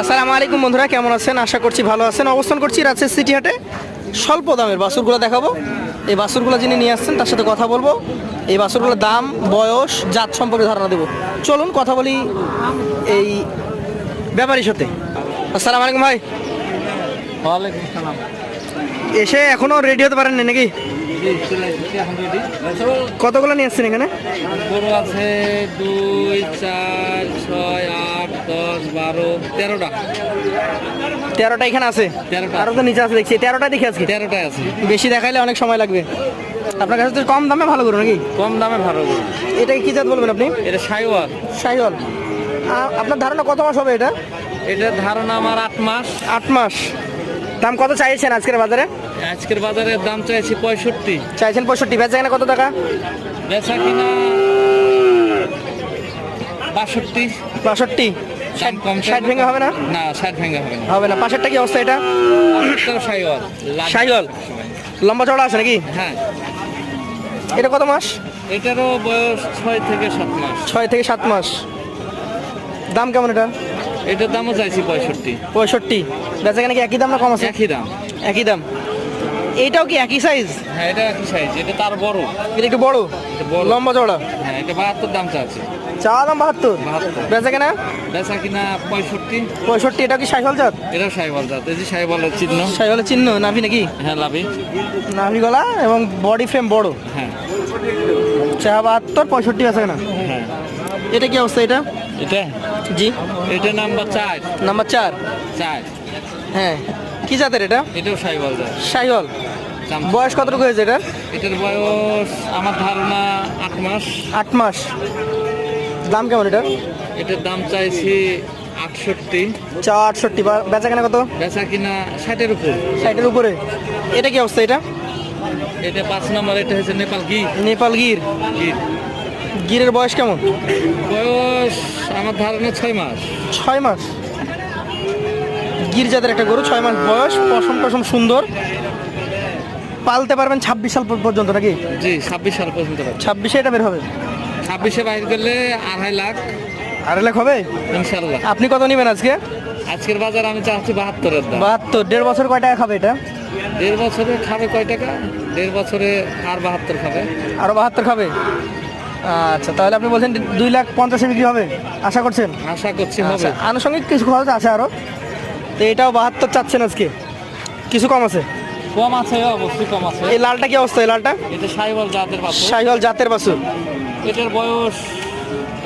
আসসালামু আলাইকুম বন্ধুরা, কেমন আছেন? আশা করছি ভালো আছেন। অবস্থান করছি রাজশাহী সিটি হাটে। স্বল্প দামের বাছুরগুলো দেখাবো। এই বাছুরগুলো যিনি নিয়ে আসছেন তার সাথে কথা বলবো। এই বাছুরগুলোর দাম, বয়স, জাত সম্পর্কে ধারণা দেবো। চলুন কথা বলি এই ব্যাপারীর সাথে। আসসালামু আলাইকুম ভাই। ওয়ালাইকুম সালাম। এসে এখনো রেডি হতে পারেননি নাকি? কতগুলো নিয়ে আসছেন এখানে? গরু আছে 2, 4, 6, 8, 10, 12, 13টা। 13টা এখানে আছে। 13টা আরও তো নিচে আছে দেখছি। 13টা দেখে আজকে 13টাই আছে। বেশি দেখাইলে অনেক সময় লাগবে। আপনার কাছে তো কম দামে ভালো করুন নাকি? কম দামে ভালো গরু। এটাকে কি জাত বলবেন আপনি? এটা সাইওয়াল। শাহিওয়াল। আপনার ধারণা কত মাস হবে এটা? এটার ধারণা আমার 8 মাস। 8 মাস। দাম কত চাইছেন আজকের বাজারে? আজকের বাজারে দাম চাইছি 65। চাইছেন 65, বেচা কেনা কত টাকা? বেচা কিনা 62। 62। দাম কম 60 ভেঙে হবে না? না, 60 ভেঙে হবে না। হবে না। পাশেরটা কি অবস্থা এটা? এটাও সাইওয়াল। শাহিওয়াল। লম্বা চড়া আছে নাকি? হ্যাঁ, এটা কত মাস? এটারও বয়স 6 থেকে 7 মাস। 6 থেকে 7 মাস। দাম কেমন এটা? এটার দামও চাইছি 65। 65। বেচা কেনা কি একই দাম না কম আছে? একই দাম। একই দাম। এইটাও কি একই সাইজ? হ্যাঁ, এটা একই সাইজ। এটা তার বড়। এটা একটু বড়, এটা বড়। লম্বা চড়া। হ্যাঁ, এটা 72 দাম চাচ্ছে। চা দাম 72। 72। বেচা কেনা বেচা কিনা 65। 65। এটা কি শাহিওয়াল জাত? এটাও সাইবল জাত। এই যে সাইবলের চিহ্ন। শাহিওয়ালের চিহ্ন। নাভি নাকি? হ্যাঁ, লাভি। নাভি গলা এবং বডি ফ্রেম বড়। হ্যাঁ চা 72, 65 বেচা কেনা। হ্যাঁ। এটা কি অবস্থা এটা? এটা জি। এটা নাম্বার 4। নাম্বার 4। 4। হ্যাঁ। কি জাতের এটা? এটাও সাইবল জাত। শাহিওয়াল। বয়স কতটুকু হয়েছে এটার? এটার বয়স আমার ধারণা 8 মাস। 8 মাস। দাম কেমন এটা? এটার দাম চাইছি 68। চা 68। বেচা কেনা কত? বেচা কিনা 60-এর উপর। 60-এর উপরে। এটা কি অবস্থা এটা? এটা 5 নম্বর। এটা হচ্ছে নেপাল গির। নেপাল গির। গির গিরের বয়স কেমন? বয়স আমার ধারণা 6 মাস। 6 মাস। গির জাতের একটা গরু, 6 মাস বয়স, পশম টসম সুন্দর। পালতে পারবেন 26 সাল পর্যন্ত নাকি? জি, 26 সাল পর্যন্ত। 26-এ এটা বের হবে। 26-এ বাইর করলে 2.5 লাখ 2.5 লাখ হবে ইনশাল্লাহ। আপনি কত নেবেন আজকে? আজকের বাজার আমি চাচ্ছি 72-এর দাম। 72। 1.5 বছর কয় টাকা খাবে এটা? 1.5 বছরে খাবে কয় টাকা? 1.5 বছরে আর 72 খাবে। আরো 72 খাবে। আচ্ছা, তাহলে আপনি বলছেন 2,50,000 বিক্রি হবে আশা করছেন? আশা করছি হবে। আচ্ছা, আনুষঙ্গিক কিছু খরচ আছে আরো, তো এটাও 72 চাচ্ছেন আজকে? কিছু কম আছে? কম আছে, অবশ্যই কম আছে। এই লালটা কি অবস্থা? এই লালটা এটা সাইওয়াল জাতের বাছুর। শাহিওয়াল জাতের বাছুর। এটার বয়স,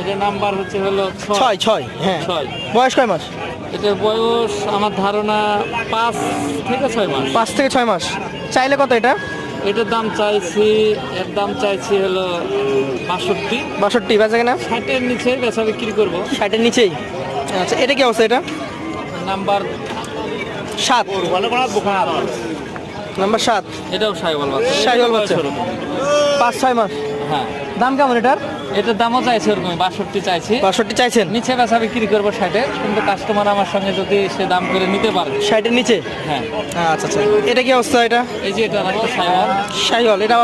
এটার নাম্বার হলো 6। হ্যাঁ। 6। বয়স কয় মাস? এটার বয়স আমার ধারণা 5 থেকে 6 মাস। 5 থেকে 6 মাস। চাইলে কত এটা? এটার দাম চাইছি, এর দাম চাইছি হলো 62। 62। বেচা কেনা 60-এর নিচে বেচা বিক্রি করবো। 60-এর নিচেই। আচ্ছা, এটা কি অবস্থা? এটা নাম্বার 7। নাম্বার 7। এটাও সাইওয়াল বাচ্চা। সাইওয়াল বাচ্চা। 5-6 মাস। হ্যাঁ। দাম কেমন এটার? এটার দামও চাইছে ওরকম 62 চাইছি। 62 চাইছেন? নিচে বেচা বিক্রি করবো 60-এ, কিন্তু কাস্টমার আমার সঙ্গে যদি সে দাম করে নিতে পারে। 60-এর নিচে। হ্যাঁ। আচ্ছা আচ্ছা। এটা কি অবস্থা? এটা এই যে এটা একটা সাইওয়াল। শাহিওয়াল। এটা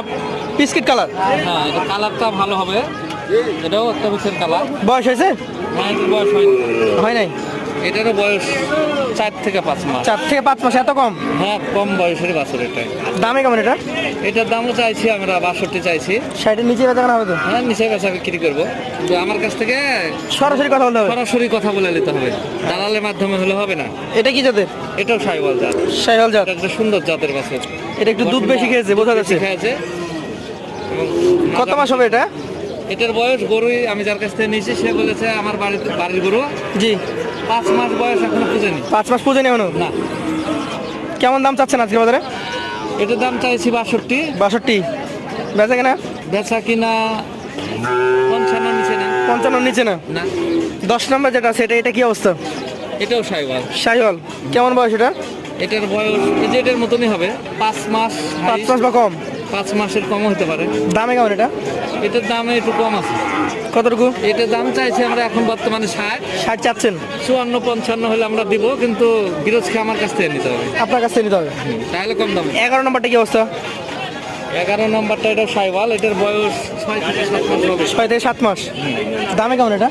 বিস্কিট কালার। হ্যাঁ, এটা কালারটা ভালো হবে। এটাও একটা বিশের কালার। বয়স হয়েছে? হ্যাঁ, এটার বয়স হয়নি। হয় নাই। এটারও বয়স 4 থেকে 5 মাস। 4 থেকে 5 মাস। এত কম? হ্যাঁ, কম বয়সের বাছুর এটাই। দামে কেমন এটা? এটার দামও চাইছি আমরা 62 চাইছি। 60-এর নিচে বেচা কেনা হবে তো? হ্যাঁ, নিচে বেচা বিক্রি করবো, কিন্তু আমার কাছ থেকে সরাসরি কথা বলতে হবে? সরাসরি কথা বলে নিতে হবে, দালালের মাধ্যমে হলে হবে না। এটা কি জাতের? এটাও সাইওয়াল জাত। শাহিওয়াল জাত। এটা একটা সুন্দর জাতের বাছুর। এটা একটু দুধ বেশি খেয়েছে, বোঝা যাচ্ছে। খেয়েছে। এবং কত মাস হবে এটা? এটার বয়স, গরুই আমি যার কাছ থেকে নিয়েছি সে বলেছে আমার বাড়ির গরু। জি। 5 মাস বয়স, এখনো পুজেনি। 5 মাস পুজো নেই এখনো? না। কেমন দাম চাচ্ছেন আজকে বাজারে? এটার দাম চাইছি 62। 62। বেচা কেনা বেচা কিনা 55 নিচে না। 55 নিচে না? না। 10 নম্বর যেটা আছে এটা কি অবস্থা? এটাও সাইওয়াল। শাহিওয়াল। কেমন বয়স এটা? এটার বয়স এই যে এটার মতনই হবে, 5 মাস। 5 মাস বা কম? 5 মাসের কমও হতে পারে। দামে কেমন এটা? এটার দামে একটু কম আছে। কতটুকু? এটার দাম চাইছি আমরা এখন বর্তমানে 60। 60 চাচ্ছেন? 54-55 হলে আমরা দিব, কিন্তু বিরোধকে আমার কাছ থেকে নিতে হবে। আপনার কাছ থেকে নিতে হবে। তাহলে কম দামে। 11 নম্বরটা কি অবস্থা? 11 নম্বরটা এটা সাইওয়াল। এটার বয়স 6 থেকে 7 মাস হবে। 6 থেকে 7 মাস। দামে কেমন এটা?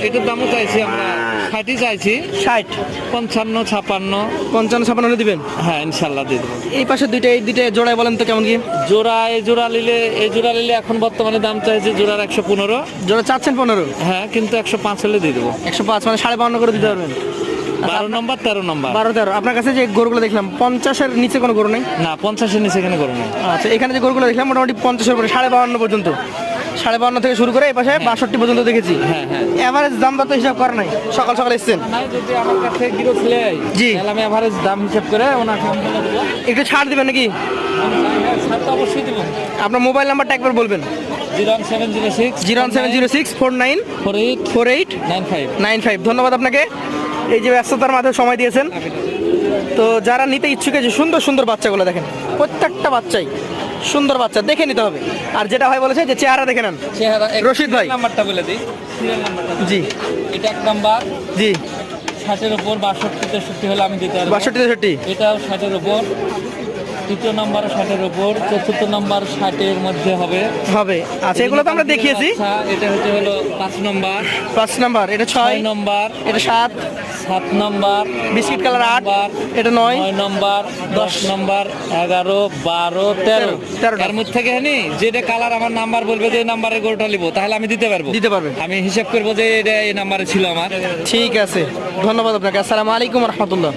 এটার দামও চাইছি আমরা খাঁটি চাইছি 60, 55, 56। 55, 56 দিবেন। হ্যাঁ ইনশাল্লাহ দিয়ে দেবো। এই পাশে এই দুইটা জোড়ায় বলেন তো কেমন কি? এই জোড়া নিলে এখন বর্তমানে দাম চাইছে জোড়ার 115। জোড়া চাচ্ছেন 15? হ্যাঁ কিন্তু 105 হলে দিয়ে দেবো। 105 মানে 52.5 করে দিতে পারবেন। 12 নম্বর 13 নম্বর। 12, 13। আপনার কাছে যে গরুগুলো দেখলাম 50-এর নিচে কোনো গরু নেই? না 50-এর নিচে এখানে করো না। আচ্ছা, এখানে যে গরুগুলো দেখলাম মোটামুটি 50-এর উপরে, 52.5 পর্যন্ত, 52 থেকে শুরু করে এই পাশে 62 পর্যন্ত দেখেছি। হ্যাঁ হ্যাঁ। এভারেজ দাম তো হিসাব করা নাই, সকাল সকাল এসছেন। নাই যদি আমার কাছে গিরস লেই জি। তাহলে আমি এভারেজ দাম হিসাব করে ওনাকে আমি বলে দেবো। একটু ছাড় দিবেন নাকি? ছাড় তো অবশ্যই দেবো। আপনার মোবাইল নাম্বারটা একবার বলবেন। 01706 01706 49 48 48 95। 95। ধন্যবাদ আপনাকে, এই যে ব্যস্ততার মাঝে সময় দিয়েছেন। তো যারা নিতে ইচ্ছুক আছে, সুন্দর সুন্দর বাচ্চাগুলো দেখেন, প্রত্যেকটা বাচ্চাই সুন্দর বাচ্চা, দেখে নিতে হবে। আর যেটা ভাই বলেছে যে চেহারা দেখে নেন। রশিদ ভাই। নাম্বারটা বলে দিই। সিরিয়াল নাম্বারটা। জি এটা 1 নাম্বার। জি। 60-এর উপর 62, 63 হলে আমি দিতে পারবো। 62, 63 এটাও 60-এর উপর। তৃতীয় নাম্বার 60-এর উপর। চতুর্থ নাম্বার 60-এর মধ্যে হবে। হবে। আচ্ছা, এগুলো তো আমরা দেখিয়েছি। আচ্ছা, এটা হলো 5 নাম্বার। 5 নাম্বার, এটা 6 নম্বর। এটা 7 নাম্বার। বিস্কিট কালার 8 এটা 9 নম্বর। 10 নম্বর 11 12 13। 13টা। এর মধ্যে থেকে হ্যাঁ যেটা কালার আমার নাম্বার বলবে যে এই নাম্বারের গরুটা নিব তাহলে আমি দিতে পারবো। দিতে পারবেন। আমি হিসাব করবো যে এটা এই নাম্বারে ছিল আমার। ঠিক আছে, ধন্যবাদ আপনাকে। আসসালামু আলাইকুম রহমতুল্লাহ।